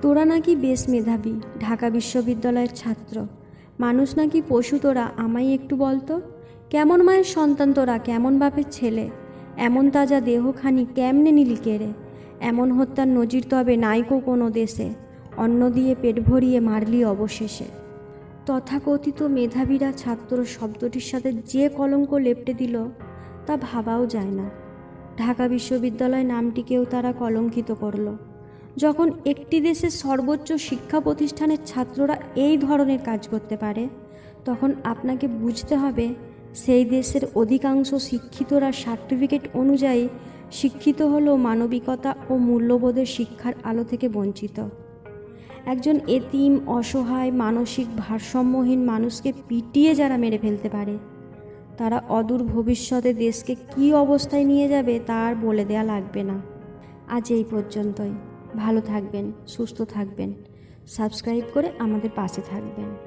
তোরা নাকি বেশ মেধাবী, ঢাকা বিশ্ববিদ্যালয়ের ছাত্র। মানুষ নাকি পশু তোরা, আমায় একটু বলতো। কেমন মায়ের সন্তান তোরা, কেমন বাপের ছেলে? এমন তাজা দেহখানি কেমনে নিলি কেড়ে? এমন হত্যার নজির তবে নাইকো কোনো দেশে, অন্ন দিয়ে পেট ভরিয়ে মারলি অবশেষে। তথাকথিত মেধাবীরা ছাত্র শব্দটির সাথে যে কলঙ্ক লেপ্টে দিল তা ভাবাও যায় না। ঢাকা বিশ্ববিদ্যালয় নামটিকেও তারা কলঙ্কিত করল। যখন একটি দেশের সর্বোচ্চ শিক্ষা প্রতিষ্ঠানের ছাত্ররা এই ধরনের কাজ করতে পারে, তখন আপনাকে বুঝতে হবে সেই দেশের অধিকাংশ শিক্ষিতরা সার্টিফিকেট অনুযায়ী শিক্ষিত হলেও মানবিকতা ও মূল্যবোধের শিক্ষার আলো থেকে বঞ্চিত। একজন এতিম, অসহায়, মানসিক ভারসাম্যহীন মানুষকে পিটিয়ে যারা মেরে ফেলতে পারে, তারা অদূর ভবিষ্যতে দেশকে কী অবস্থায় নিয়ে যাবে তা আর বলে দেয়া লাগবে না। আজ এই পর্যন্তই। ভালো থাকবেন, সুস্থ থাকবেন, সাবস্ক্রাইব করে আমাদের পাশে থাকবেন।